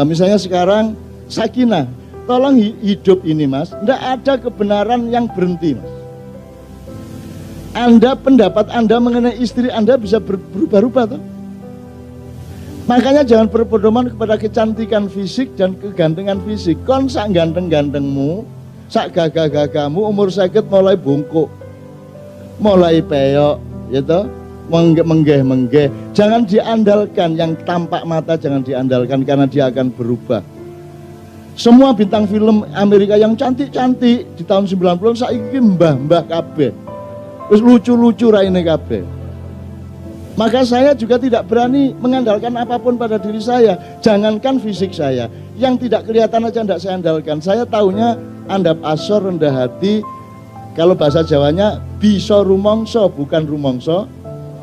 Misalnya sekarang sakinah, tolong hidup ini mas, tidak ada kebenaran yang berhenti mas. Pendapat Anda mengenai istri Anda bisa berubah-ubah toh. Makanya jangan berpedoman kepada kecantikan fisik dan kegantengan fisik. Kon sak ganteng-gantengmu, sak gagah-gagahmu, umur sakit mulai bungkuk, mulai peyok, gitu, menggeh-menggeh. Jangan diandalkan yang tampak mata, jangan diandalkan karena dia akan berubah. Semua bintang film Amerika yang cantik-cantik di tahun 90-an saiki mbah-mbah kabeh. Terus lucu-lucu raine kabeh. Maka saya juga tidak berani mengandalkan apapun pada diri saya. Jangankan fisik saya, yang tidak kelihatan aja tidak saya andalkan. Saya tahunya andap asor, rendah hati. Kalau bahasa Jawanya bisa rumongso, bukan rumongso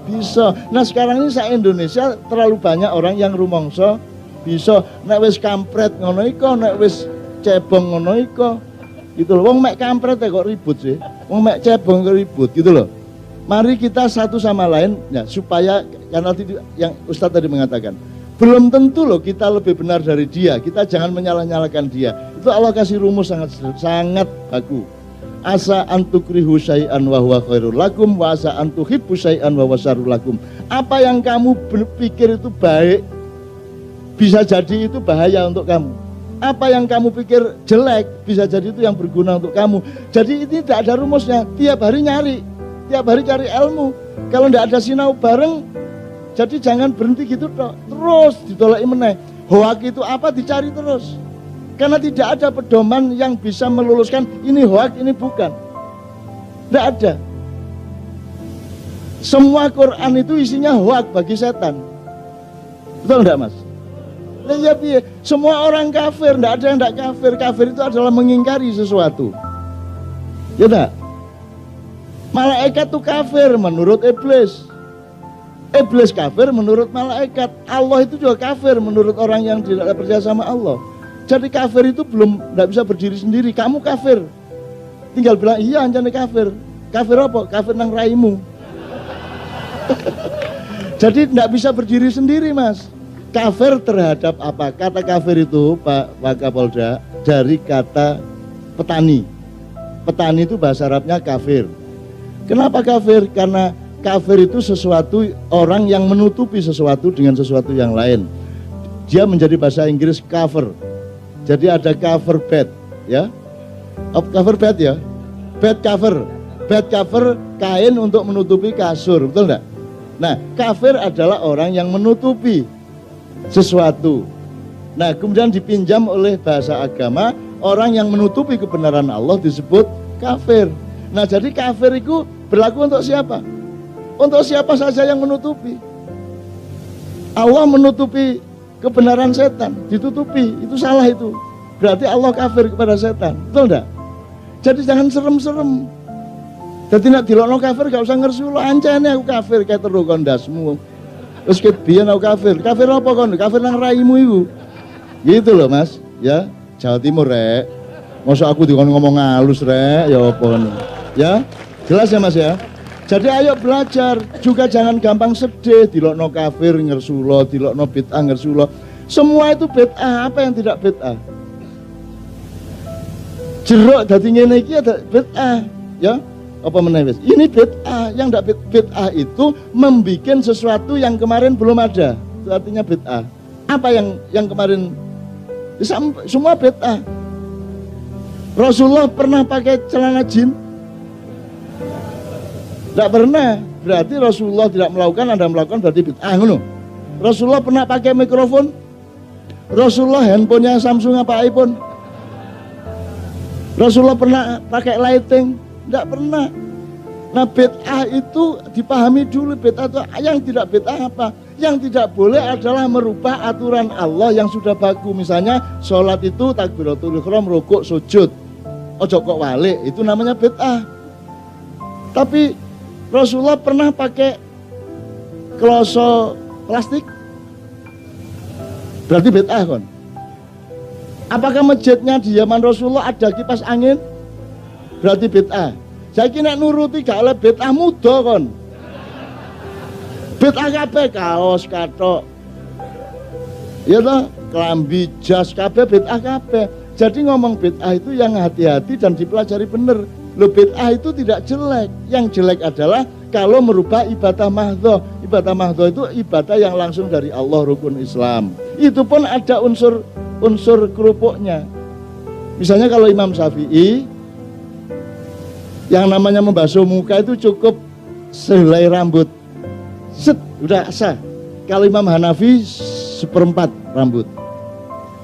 bisa. Nah sekarang ini saya Indonesia terlalu banyak orang yang rumongso bisa. Nek wis kampret ngono iko, nek wis cebong ngono iko. Gitu loh. Wong mek kampret kok ribut sih. Wong mek cebong kok ribut gitu loh. Mari kita satu sama lain ya, supaya karena yang Ustadz tadi mengatakan belum tentu loh kita lebih benar dari dia. Kita jangan menyalah-nyalahkan dia. Itu Allah kasih rumus sangat baku. Asa antukrihu syai'an wa huwa khairul lakum wa asa antuhibbu syai'an wa huwa syarrul lakum. Apa yang kamu berpikir itu baik, bisa jadi itu bahaya untuk kamu. Apa yang kamu pikir jelek, bisa jadi itu yang berguna untuk kamu. Jadi ini tidak ada rumusnya. Tiap hari nyari, tiap hari cari ilmu. Kalau tidak ada sinau bareng, jadi jangan berhenti gitu toh. Terus ditolaki meneh. Hoak itu apa, dicari terus. Karena tidak ada pedoman yang bisa meluluskan ini hoak, ini bukan. Tidak ada. Semua Quran itu isinya hoak bagi setan. Betul enggak mas? Ya, semua orang kafir, tidak ada yang tidak kafir. Kafir itu adalah mengingkari sesuatu. Ya enggak? Malaikat itu kafir menurut iblis. Iblis kafir menurut malaikat. Allah itu juga kafir menurut orang yang tidak percaya sama Allah. Jadi kafir itu tidak bisa berdiri sendiri. Kamu kafir, tinggal bilang iya anjane kafir. Kafir apa? Kafir nang raimu. Jadi tidak bisa berdiri sendiri mas. Kafir terhadap apa? Kata kafir itu Pak Wakapolda dari kata petani. Petani itu bahasa Arabnya kafir. Kenapa kafir? Karena kafir itu sesuatu orang yang menutupi sesuatu dengan sesuatu yang lain. Dia menjadi bahasa Inggris cover. Jadi ada cover bed, ya, cover bed ya, bed cover kain untuk menutupi kasur, betul enggak? Nah, kafir adalah orang yang menutupi sesuatu. Nah, kemudian dipinjam oleh bahasa agama, orang yang menutupi kebenaran Allah disebut kafir. Nah, jadi kafir itu berlaku untuk siapa? Untuk siapa saja yang menutupi. Allah menutupi kebenaran setan, ditutupi, itu salah itu. Berarti Allah kafir kepada setan, betul enggak? Jadi jangan serem-serem. Jadi nak dilokno kafir gak usah ngersulo, ancane aku kafir kayak terus kondasmu. Terus ket biyen aku kafir. Kafir apa kon? Kafir nang raimu iku. Gitu loh, Mas, ya. Jawa Timur rek. Masa aku dikon ngomong halus rek, ya apa ngono. Ya. Jelas ya, Mas ya? Jadi ayo belajar, juga jangan gampang sedih, dilokno kafir ngersulo, dilokno bid'ah ngersulo. Semua itu bid'ah, apa yang tidak bid'ah? Jeruk dadi ngene iki ada bid'ah, ya. Apa meneh wis? Ini bid'ah, yang tidak bid'ah itu membikin sesuatu yang kemarin belum ada. Itu artinya bid'ah. Apa yang kemarin semua bid'ah. Rasulullah pernah pakai celana jin? Tidak pernah, berarti Rasulullah tidak melakukan, Anda melakukan berarti bid'ah ngono. Rasulullah pernah pakai mikrofon? Rasulullah handphonenya Samsung apa iPhone? Rasulullah pernah pakai lighting? Tidak pernah. Nah bid'ah itu dipahami dulu, bid'ah itu yang tidak bid'ah apa? Yang tidak boleh adalah merubah aturan Allah yang sudah baku. Misalnya sholat itu takbiratul ihram, rukuk, sujud. Ojo kok walik, itu namanya bid'ah. Tapi Rasulullah pernah pakai kloso plastik? Berarti bid'ah kon. Apakah masjidnya di zaman Rasulullah ada kipas angin? Berarti bid'ah. Saya kira nuruti gak oleh bid'ah muda kon. Bid'ah kabeh kaos katok. Ya toh, klambi, jas, kabeh bid'ah kabeh. Jadi ngomong bid'ah itu yang hati-hati dan dipelajari bener. Loh, bid'ah itu tidak jelek. Yang jelek adalah kalau merubah ibadah mahdhah. Ibadah mahdhah itu ibadah yang langsung dari Allah, rukun Islam. Itu pun ada unsur kerupuknya. Misalnya kalau Imam Syafi'i, yang namanya membasuh muka itu cukup sehelai rambut. Set, udah sah. Kalau Imam Hanafi seperempat rambut.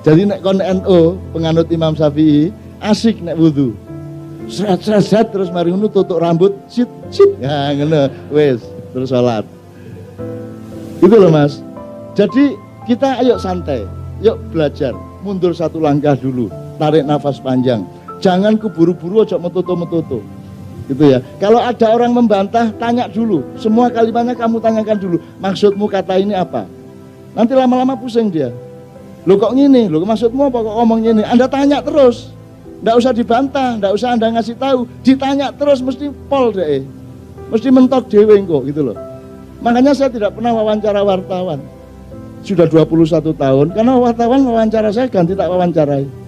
Jadi nek kon NU penganut Imam Syafi'i asik nek wudu. Seret terus mari ngono tutuk rambut, sit. Ya ngono wis terus salat. Itu loh Mas. Jadi kita ayo santai, yuk belajar, mundur satu langkah dulu, tarik nafas panjang. Jangan keburu-buru ojo metutu. Gitu ya. Kalau ada orang membantah, tanya dulu. Semua kalimatnya kamu tanyakan dulu. Maksudmu kata ini apa? Nanti lama-lama pusing dia. Loh kok gini? Loh maksudmu apa kok ngomong gini? Anda tanya terus. Nggak usah dibantah, nggak usah Anda ngasih tahu. Ditanya terus mesti pol deh. Mesti mentok dewe kok gitu loh. Makanya saya tidak pernah wawancara wartawan. Sudah 21 tahun. Karena wartawan wawancara saya ganti tak wawancarai.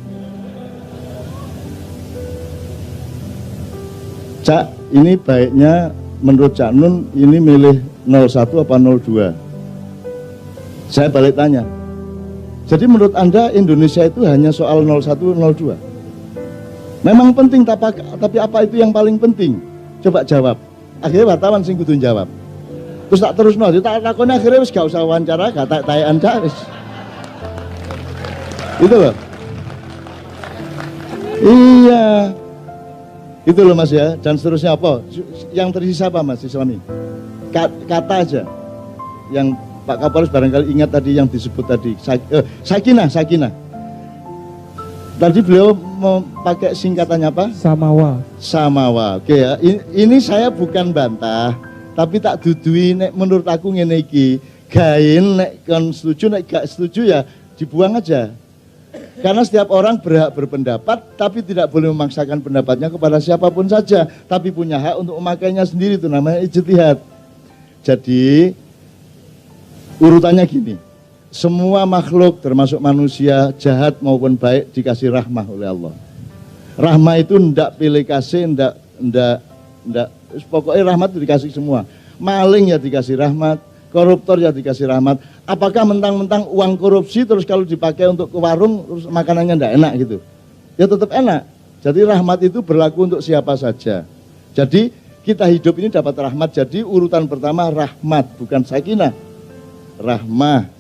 Cak, ini baiknya menurut Cak Nun ini milih 01 apa 02? Saya balik tanya. Jadi menurut Anda Indonesia itu hanya soal 01, 02? Memang penting, tapi apa itu yang paling penting? Coba jawab. Akhirnya wartawan sing kudu jawab. Terus tak terus tak takoni akhirnya wis gak usah wawancara, gak tak Anda wis. Itu loh. Iya. Itu loh Mas ya, dan seterusnya apa? Yang tersisa apa Mas Islami? Kata aja. Yang Pak Kapolres barangkali ingat tadi yang disebut tadi, sakinah. Tadi beliau mau pakai singkatannya apa? Samawa. Oke ya. Ini saya bukan bantah, tapi tak dudui nek menurut aku ngene iki. Gain nek kon setuju, nek gak setuju ya dibuang aja. Karena setiap orang berhak berpendapat, tapi tidak boleh memaksakan pendapatnya kepada siapapun saja. Tapi punya hak untuk memakainya sendiri, itu namanya ijtihad. Jadi, urutannya gini. Semua makhluk, termasuk manusia, jahat maupun baik, dikasih rahmah oleh Allah. Rahmah itu ndak pilih kasih, ndak, pokoknya rahmat itu dikasih semua. Maling ya dikasih rahmat, koruptor ya dikasih rahmat. Apakah mentang-mentang uang korupsi terus kalau dipakai untuk ke warung terus makanannya enggak enak gitu? Ya tetap enak. Jadi rahmat itu berlaku untuk siapa saja. Jadi kita hidup ini dapat rahmat. Jadi urutan pertama rahmat, bukan sakinah. Rahmah.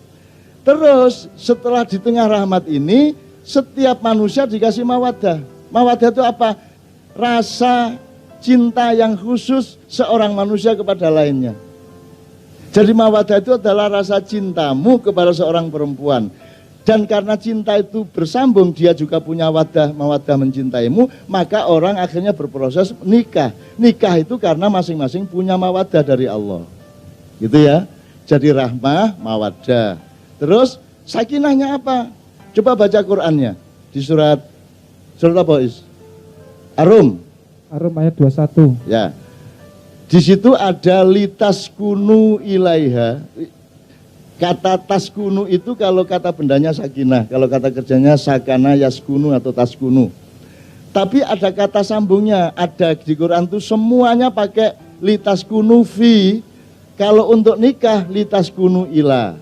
Terus setelah di tengah rahmat ini setiap manusia dikasih mawaddah. Mawaddah itu apa? Rasa cinta yang khusus seorang manusia kepada lainnya. Jadi mawaddah itu adalah rasa cintamu kepada seorang perempuan. Dan karena cinta itu bersambung, dia juga punya mawaddah mencintaimu, maka orang akhirnya berproses nikah. Nikah itu karena masing-masing punya mawaddah dari Allah. Gitu ya. Jadi rahmah, mawaddah. Terus sakinahnya apa? Coba baca Qur'annya. Di surat apa Is? Arum ayat 21. Ya. Di situ ada litaskunu ilaiha. Kata taskunu itu kalau kata bendanya sakinah, kalau kata kerjanya sakana yaskunu atau taskunu. Tapi ada kata sambungnya, ada di Quran itu semuanya pakai litaskunu fi. Kalau untuk nikah litaskunu ila.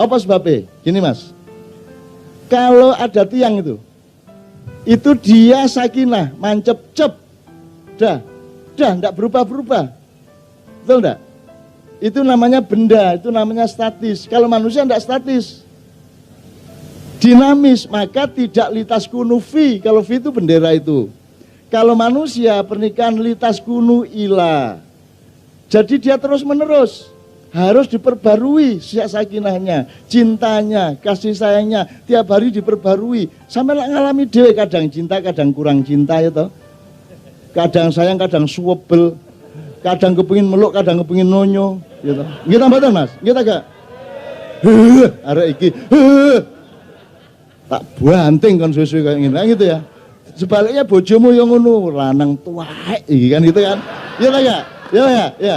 Apa sebabnya? Gini Mas. Kalau ada tiang itu dia sakinah, mancep-cep. Dah, enggak berubah-berubah. Betul enggak? Itu namanya benda, itu namanya statis. Kalau manusia enggak statis. Dinamis, maka tidak litas kunu fi. Kalau fi itu bendera itu. Kalau manusia pernikahan litas kunu ila. Jadi dia terus menerus. Harus diperbarui sakinahnya, cintanya, kasih sayangnya. Tiap hari diperbarui. Sampai ngalami dewe kadang cinta, kadang kurang cinta ya toh. Kadang sayang, kadang suwebel, kadang kepingin meluk, kadang kepingin nonyo, gitu. Kita mboten Mas, kita gak. Arek iki. Tak banting kon suwe-suwe kayak ngene, gitu ya. Sebaliknya bojomu yang ngono, lanang tuaek iki kan gitu kan. Iya ta gak? Ya.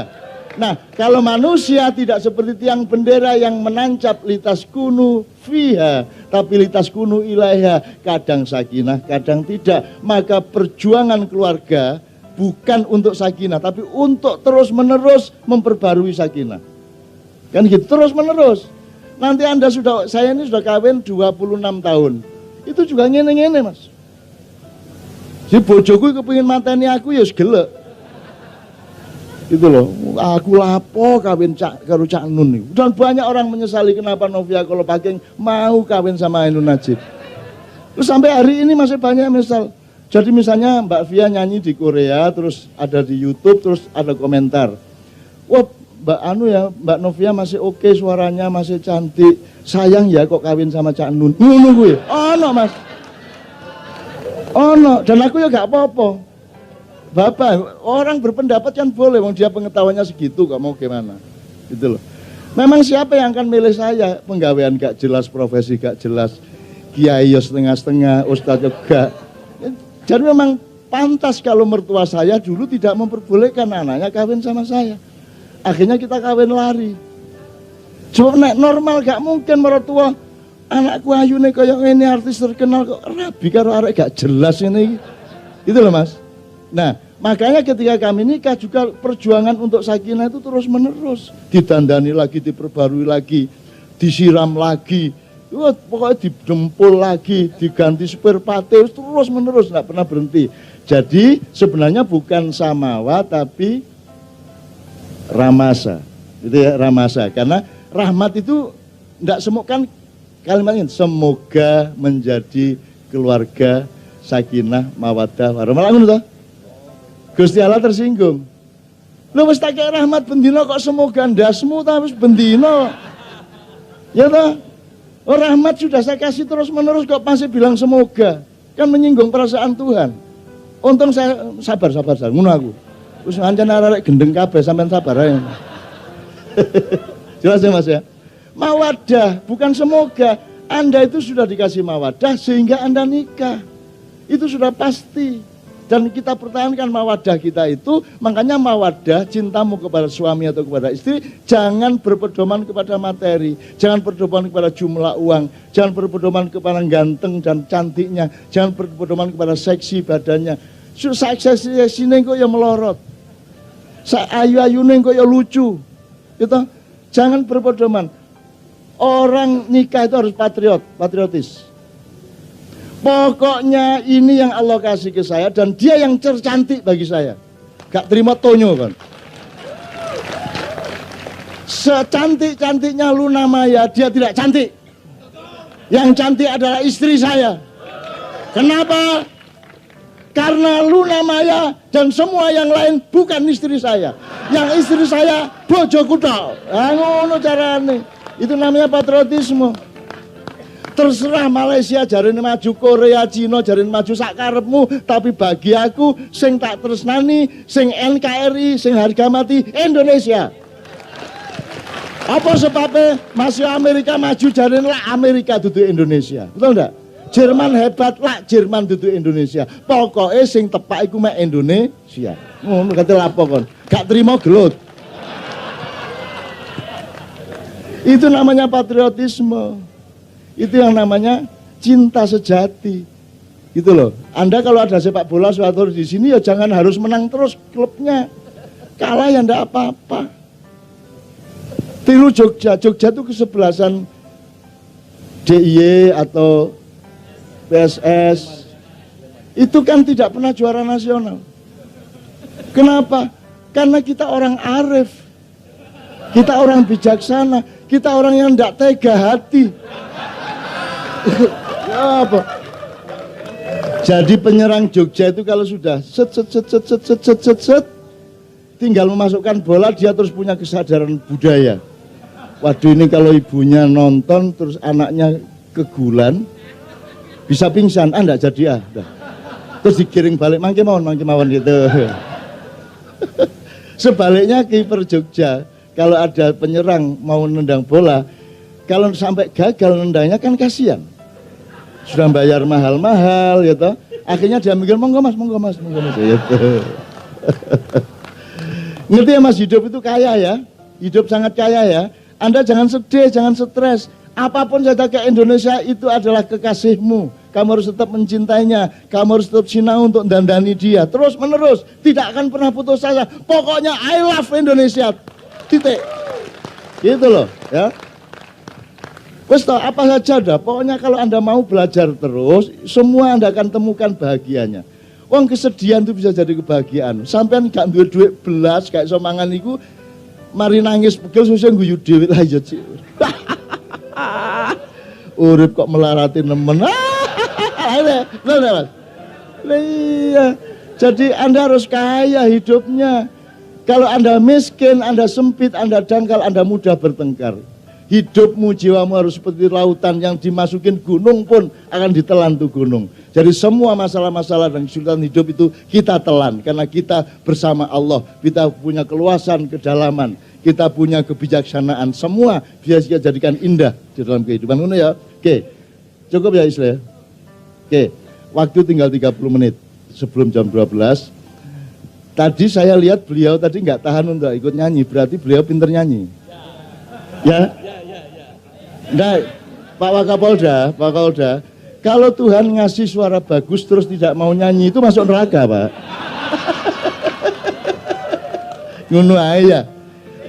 Nah, kalau manusia tidak seperti tiang bendera yang menancap litas kunu fiha, tapi litas kunu ilaiha, kadang sakinah, kadang tidak. Maka perjuangan keluarga bukan untuk sakinah, tapi untuk terus menerus memperbarui sakinah. Kan gitu, terus menerus. Nanti saya ini sudah kawin 26 tahun. Itu juga ngene-ngene, Mas. Si bojoku kepengin mateni aku ya gelek. Gitu loh, aku lapo kawin karo Cak Nun nih. Dan banyak orang menyesali kenapa Novia kalau Bageng mau kawin sama Ainun Najib. Terus sampai hari ini masih banyak misal. Jadi misalnya Mbak Via nyanyi di Korea, terus ada di YouTube, terus ada komentar. Wah, Mbak Novia masih oke, suaranya masih cantik. Sayang ya kok kawin sama Cak Nun. Ngono gue. Oh no, Mas. Oh no, dan aku ya gak apa-apa. Bapak, orang berpendapat kan boleh, wong dia pengetahuannya segitu, kok mau gimana, gitu loh. Memang siapa yang akan milih saya? Penggawean gak jelas, profesi gak jelas, kiai setengah-setengah, ustadz juga. Jadi memang pantas kalau mertua saya dulu tidak memperbolehkan anaknya kawin sama saya. Akhirnya kita kawin lari. Coba normal gak mungkin mertua anakku ayu nih kayak ini artis terkenal kok rabi karo arek gak jelas ini, gitu loh Mas. Nah, makanya ketika kami nikah juga perjuangan untuk sakinah itu terus menerus. Ditandani lagi, diperbarui lagi, disiram lagi, pokoknya didempul lagi, diganti spare part, terus menerus, nggak pernah berhenti. Jadi sebenarnya bukan samawa tapi ramasa. Itu ya, ramasa. Karena rahmat itu nggak semua kan kalimatnya semoga menjadi keluarga sakinah mawaddah warahmah. Gusti Allah tersinggung. Lu wis tak kaya rahmat bendina kok semoga ndasmu ta wis bendina. Ya toh? Oh, rahmat sudah saya kasih terus menerus kok masih bilang semoga. Kan menyinggung perasaan Tuhan. Untung saya sabar ngono aku. Wis ngancen arek gendeng kabeh sampean sabar ae. Jelas ya Mas ya? Mawaddah bukan semoga. Anda itu sudah dikasih mawaddah sehingga Anda nikah. Itu sudah pasti. Dan kita pertahankan mawaddah kita itu, makanya mawaddah cintamu kepada suami atau kepada istri jangan berpedoman kepada materi, jangan berpedoman kepada jumlah uang, jangan berpedoman kepada ganteng dan cantiknya, jangan berpedoman kepada seksi badannya. Seksi kok ya melorot, ayu-ayu kok ya lucu, gitu. Jangan berpedoman. Orang nikah itu harus patriotis. Pokoknya ini yang Allah kasih ke saya dan dia yang tercantik bagi saya. Gak terima tonyo kan. Secantik-cantiknya Luna Maya, dia tidak cantik. Yang cantik adalah istri saya. Kenapa? Karena Luna Maya dan semua yang lain bukan istri saya. Yang istri saya bojoku tok. Ngono carane. Itu namanya patriotisme. Terserah Malaysia jarine maju, Korea, Cina jarine maju sak karepmu, tapi bagi aku sing tak tresnani, sing NKRI, sing harga mati Indonesia. Apa sebabnya masih Amerika maju jarine lah Amerika dudu Indonesia. Betul enggak? Jerman hebat lah Jerman dudu Indonesia. Pokoknya sing tepak iku mek Indonesia. Ngono kate lapo kon. Gak terima gelut. Itu namanya patriotisme. Itu yang namanya cinta sejati. Gitu loh. Anda kalau ada sepak bola suatu di sini ya jangan harus menang terus klubnya. Kalah ya enggak apa-apa. Tiru Jogja. Jogja itu kesebelasan DIY atau PSS. Itu kan tidak pernah juara nasional. Kenapa? Karena kita orang arif. Kita orang bijaksana. Kita orang yang enggak tega hati. Ya apa? Jadi penyerang Jogja itu kalau sudah set tinggal memasukkan bola dia terus punya kesadaran budaya. Waduh ini kalau ibunya nonton terus anaknya kegulan bisa pingsan, enggak jadi terus digiring balik mangke mawon gitu. Sebaliknya kiper Jogja kalau ada penyerang mau nendang bola kalau sampai gagal nendangnya kan kasihan. Sudah bayar mahal-mahal gitu. Akhirnya dia mikir monggo mas gitu. Ngerti ya Mas, hidup itu kaya ya. Hidup sangat kaya ya. Anda jangan sedih, jangan stres. Apapun saja ke Indonesia itu adalah kekasihmu. Kamu harus tetap mencintainya. Kamu harus tetap sinau untuk dandani dia. Terus menerus. Tidak akan pernah putus asa. Pokoknya I love Indonesia. Titik. Gitu loh ya. Wes toh, apa saja dah. Pokoknya kalau Anda mau belajar terus, semua Anda akan temukan bahagianya. Wong kesedihan itu bisa jadi kebahagiaan. Sampean gak duwe duit belas kayak somangan iku, mari nangis pegel susah guyu dhewe lah ya Cik. Urip kok melarati nemen. Iya. Jadi Anda harus kaya hidupnya. Kalau Anda miskin, Anda sempit, Anda dangkal, Anda mudah bertengkar. Hidupmu, jiwamu harus seperti lautan yang dimasukin gunung pun akan ditelan tuh gunung. Jadi semua masalah-masalah dan kesulitan hidup itu kita telan. Karena kita bersama Allah, kita punya keluasan, kedalaman, kita punya kebijaksanaan. Semua bisa kita jadikan indah di dalam kehidupan. Ya? Oke, cukup ya Isla. Oke, waktu tinggal 30 menit sebelum jam 12. Tadi saya lihat beliau tadi nggak tahan untuk ikut nyanyi, berarti beliau pinter nyanyi. Ya? Nah, Pak Wakapolda, kalau Tuhan ngasih suara bagus terus tidak mau nyanyi itu masuk neraka, Pak. Ngono ae ya.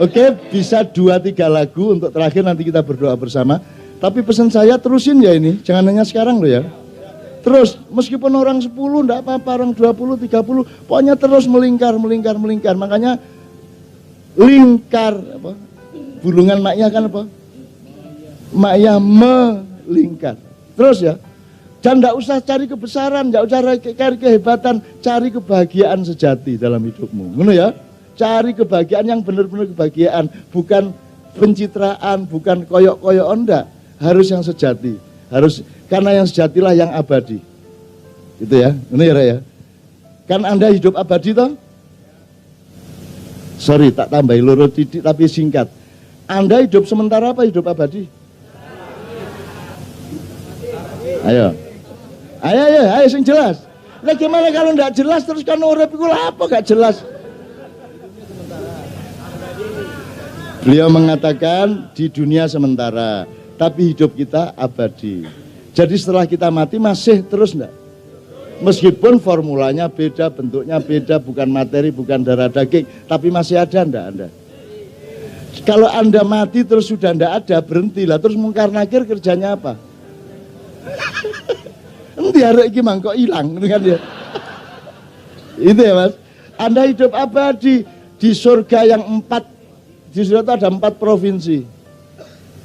Oke, bisa 2-3 lagu untuk terakhir nanti kita berdoa bersama. Tapi pesan saya terusin ya ini, jangan hanya sekarang loh ya. Terus, meskipun orang 10 enggak apa-apa, orang 20, 30, pokoknya terus melingkar. Makanya lingkar apa? Bulungan maknya kan apa? Maknya melingkar. Terus ya. Dan enggak usah cari kebesaran, enggak usah cari kehebatan, cari kebahagiaan sejati dalam hidupmu. Ngono ya? Cari kebahagiaan yang benar-benar kebahagiaan, bukan pencitraan, bukan koyok-koyok, enggak. Harus yang sejati. Harus, karena yang sejatilah yang abadi. Gitu ya. Ini ya. Kan Anda hidup abadi toh? Sorry, tak tambahi loro titik tapi singkat. Anda hidup sementara apa hidup abadi? Ayo sing jelas. Lah gimana kalau enggak jelas terus kan urip iku apa gak jelas? Beliau mengatakan di dunia sementara, tapi hidup kita abadi. Jadi setelah kita mati masih terus enggak? Meskipun formulanya beda, bentuknya beda, bukan materi, bukan darah daging, tapi masih ada enggak Anda? Kalau Anda mati terus sudah enggak ada, berhentilah. Terus mungkar nakir kerjanya apa? Nanti hari ini mangkok hilang kan ya. Itu ya Mas. Anda hidup abadi di surga yang 4. Di surga ada 4 provinsi.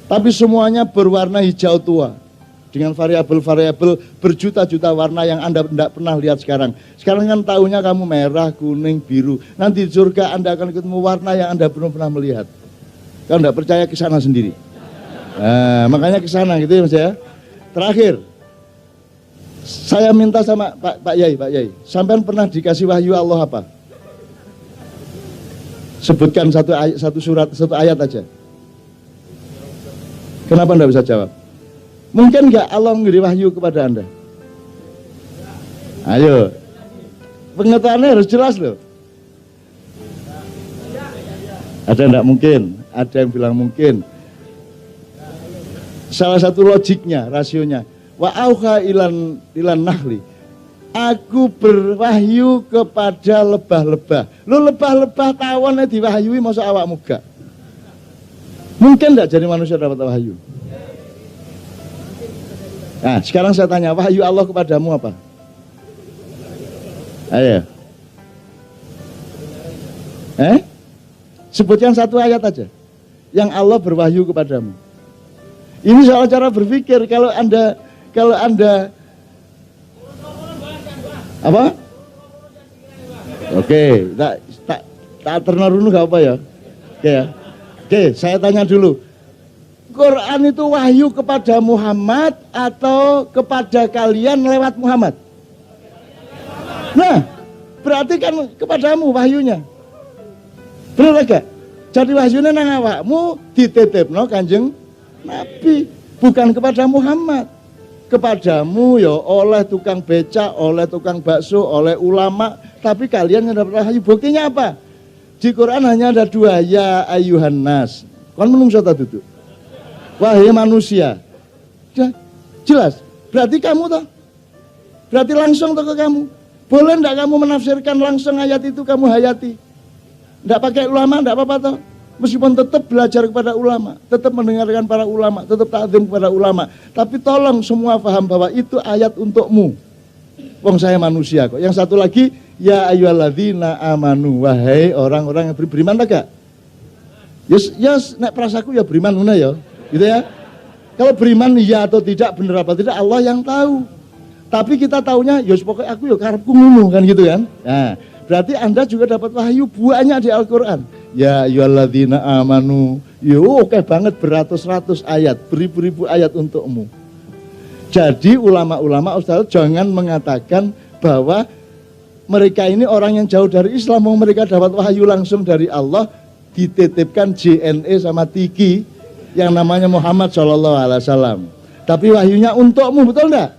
Tapi semuanya berwarna hijau tua. Dengan variabel-variabel berjuta-juta warna yang Anda tidak pernah lihat sekarang. Sekarang kan tahunya kamu merah, kuning, biru. Nanti di surga Anda akan ketemu warna yang Anda belum pernah melihat. Kalau tidak percaya ke sana sendiri. Nah, makanya ke sana gitu ya Mas ya. Terakhir, saya minta sama Pak Yai, sampean pernah dikasih wahyu Allah apa? Sebutkan satu ayat aja. Kenapa Anda bisa jawab? Mungkin nggak Allah memberi wahyu kepada Anda? Ayo, pengetahuannya harus jelas loh. Ada enggak mungkin? Ada yang bilang mungkin. Salah satu logiknya, rasionya. Wa auha ilan nahli. Aku berwahyu kepada lebah-lebah. Lu lebah-lebah tawonnya diwahyui masa awakmu gak? Mungkin enggak jadi manusia dapat wahyu? Nah, sekarang saya tanya, wahyu Allah kepadamu apa? Ayo. Sebutkan satu ayat aja. Yang Allah berwahyu kepadamu. Ini soal cara berpikir. Kalau Anda apa? Oke, tak ternarunu gak apa ya? Oke ya. Oke, saya tanya dulu. Quran itu wahyu kepada Muhammad atau kepada kalian lewat Muhammad? Nah, berarti kan kepadamu wahyunya. Benar gak? Jadi wahyunya nang awakmu dititipno Kanjeng Nabi, bukan kepada Muhammad. Kepadamu ya oleh tukang beca, oleh tukang bakso, oleh ulama, tapi kalian yang dapat wahyu. Buktinya apa? Di Quran hanya ada dua, ya ayuhan nas. Kon menungso ta duduk. Wahai manusia. Jelas. Berarti kamu toh. Berarti langsung toh ke kamu. Boleh enggak kamu menafsirkan langsung ayat itu kamu hayati? Enggak pakai ulama, enggak apa-apa toh. Meskipun tetap belajar kepada ulama, tetap mendengarkan para ulama, tetap ta'zim kepada ulama. Tapi tolong semua paham bahwa itu ayat untukmu. Wong saya manusia kok. Yang satu lagi, ya ayyuhalladzina amanu, wahai orang-orang yang beriman tak? Yes, nek prasaku ya beriman ngono ya. Gitu ya. Kalau beriman iya atau tidak, benar apa tidak Allah yang tahu. Tapi kita taunya ya pokoknya aku ya karepku ngono kan gitu kan. Nah, berarti Anda juga dapat wahyu banyak di Al-Qur'an. Ya ayyuhalladzina amanu. Yo oke banget beratus-ratus ayat, beribu-ribu ayat untukmu. Jadi ulama-ulama Ustaz jangan mengatakan bahwa mereka ini orang yang jauh dari Islam, mereka dapat wahyu langsung dari Allah, dititipkan JNE sama Tiki yang namanya Muhammad SAW. Tapi wahyunya untukmu, betul enggak?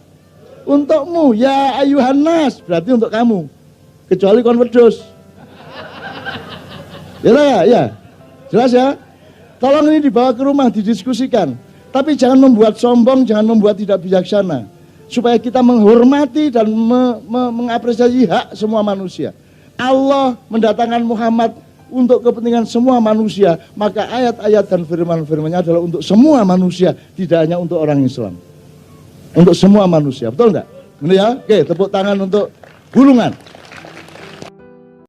Untukmu, ya ayuhan nas, berarti untuk kamu. Kecuali konverdos. Ya, jelas ya. Tolong ini dibawa ke rumah, didiskusikan. Tapi jangan membuat sombong, jangan membuat tidak bijaksana. Supaya kita menghormati dan mengapresiasi hak semua manusia. Allah mendatangkan Muhammad untuk kepentingan semua manusia. Maka ayat-ayat dan firman-firmannya adalah untuk semua manusia, tidak hanya untuk orang Islam. Untuk semua manusia, betul enggak? Ini ya, oke, tepuk tangan untuk Bulungan.